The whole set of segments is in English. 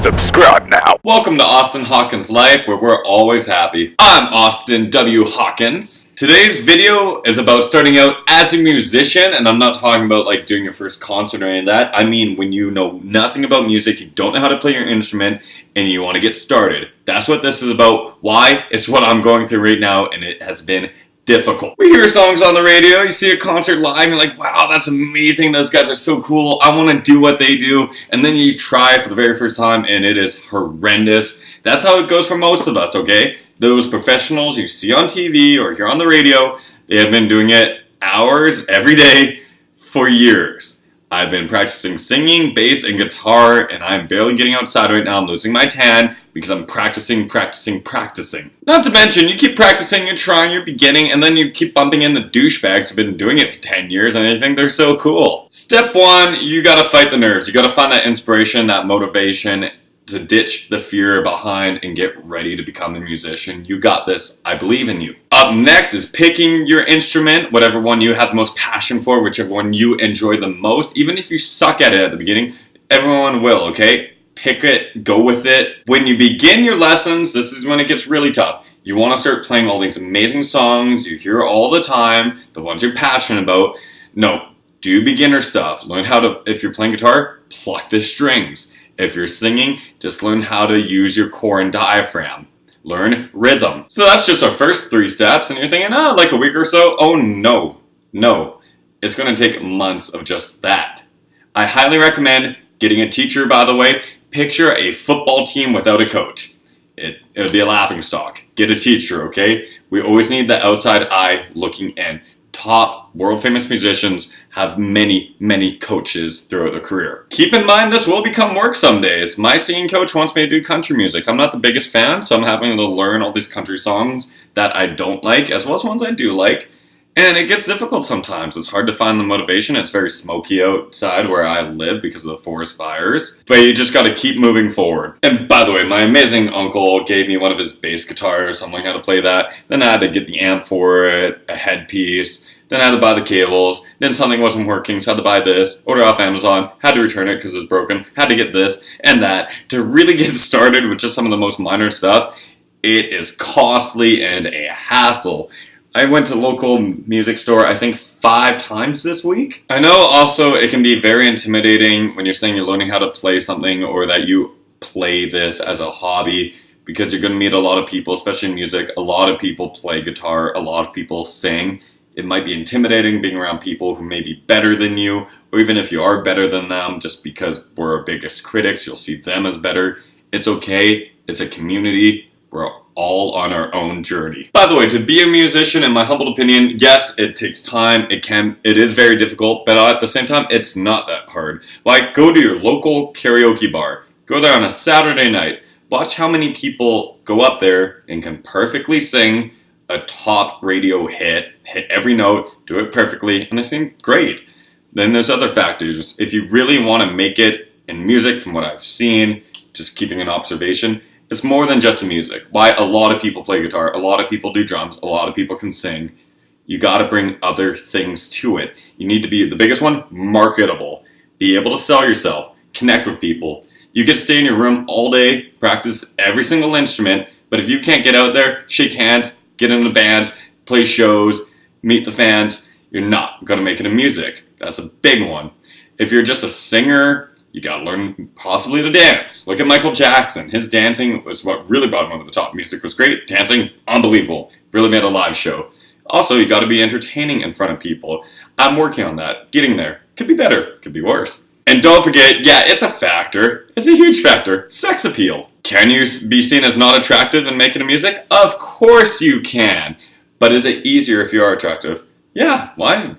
Subscribe now. Welcome to Austin Hawkins Life, where we're always happy. I'm Austin W. Hawkins. Today's video is about starting out as a musician, and I'm not talking about like doing your first concert or any of that. I mean when you know nothing about music, you don't know how to play your instrument, and you want to get started. That's what this is about. Why? It's what I'm going through right now, and it has been difficult. We hear songs on the radio, you see a concert live, you're like, wow, that's amazing, those guys are so cool, I want to do what they do, and then you try for the very first time and it is horrendous. That's how it goes for most of us, okay? Those professionals you see on TV or hear on the radio, they have been doing it hours every day for years. I've been practicing singing, bass, and guitar, and I'm barely getting outside right now. I'm losing my tan because I'm practicing. Not to mention, you keep practicing, you're trying, you're beginning, and then you keep bumping into douchebags who've been doing it for 10 years, and you think they're so cool. Step one, you gotta fight the nerves. You gotta find that inspiration, that motivation, to ditch the fear behind and get ready to become a musician. You got this. I believe in you. Up next is picking your instrument, whatever one you have the most passion for, whichever one you enjoy the most. Even if you suck at it at the beginning, everyone will, okay? Pick it, go with it. When you begin your lessons, this is when it gets really tough. You want to start playing all these amazing songs you hear all the time, the ones you're passionate about. No, do beginner stuff. Learn how to, if you're playing guitar, pluck the strings. If you're singing, just learn how to use your core and diaphragm. Learn rhythm. So that's just our first 3 steps, and you're thinking, oh, like a week or so? Oh, no. It's going to take months of just that. I highly recommend getting a teacher, by the way. Picture a football team without a coach. It would be a laughingstock. Get a teacher, okay? We always need the outside eye looking in. Top world-famous musicians have many coaches throughout their career. Keep in mind, this will become work some days. My singing coach wants me to do country music. I'm not the biggest fan, so I'm having to learn all these country songs that I don't like, as well as ones I do like. And it gets difficult sometimes. It's hard to find the motivation. It's very smoky outside where I live because of the forest fires. But you just gotta keep moving forward. And by the way, my amazing uncle gave me one of his bass guitars. I'm learning how to play that. Then I had to get the amp for it, a headpiece. Then I had to buy the cables. Then something wasn't working, so I had to buy this. Order off Amazon. Had to return it because it was broken. Had to get this and that. To really get started with just some of the most minor stuff, it is costly and a hassle. I went to a local music store, I think 5 times this week. I know also it can be very intimidating when you're saying you're learning how to play something or that you play this as a hobby, because you're going to meet a lot of people, especially in music. A lot of people play guitar, a lot of people sing. It might be intimidating being around people who may be better than you, or even if you are better than them, just because we're our biggest critics, you'll see them as better. It's okay, it's a community, we're all on our own journey. By the way, to be a musician, in my humble opinion, yes, it takes time, it is very difficult, but at the same time, it's not that hard. Like, go to your local karaoke bar, go there on a Saturday night, watch how many people go up there and can perfectly sing a top radio hit every note, do it perfectly, and they sing great. Then there's other factors. If you really want to make it in music, from what I've seen, just keeping an observation, it's more than just music. Why a lot of people play guitar, a lot of people do drums, a lot of people can sing. You gotta bring other things to it. You need to be, the biggest one, marketable. Be able to sell yourself, connect with people. You get to stay in your room all day, practice every single instrument, but if you can't get out there, shake hands, get in the bands, play shows, meet the fans, you're not gonna make it in music. That's a big one. If you're just a singer, you gotta learn possibly to dance. Look at Michael Jackson. His dancing was what really brought him over the top. Music was great. Dancing, unbelievable. Really made a live show. Also, you gotta be entertaining in front of people. I'm working on that. Getting there. Could be better. Could be worse. And don't forget, yeah, it's a factor. It's a huge factor. Sex appeal. Can you be seen as not attractive in making music? Of course you can. But is it easier if you are attractive? Yeah, why?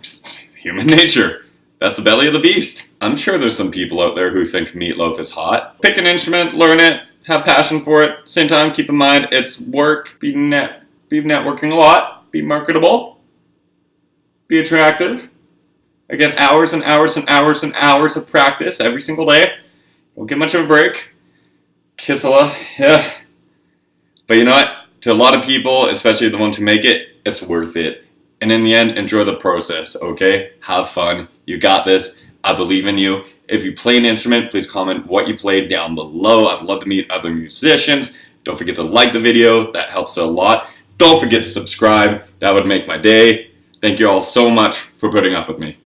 Human nature. That's the belly of the beast. I'm sure there's some people out there who think meatloaf is hot. Pick an instrument, learn it, have passion for it. Same time, keep in mind, it's work. Be networking a lot. Be marketable. Be attractive. Again, hours and hours and hours and hours of practice every single day. Don't get much of a break. Kiss a lot. Yeah. But you know what? To a lot of people, especially the ones who make it, it's worth it. And in the end, enjoy the process, okay? Have fun. You got this. I believe in you. If you play an instrument, please comment what you played down below. I'd love to meet other musicians. Don't forget to like the video. That helps a lot. Don't forget to subscribe. That would make my day. Thank you all so much for putting up with me.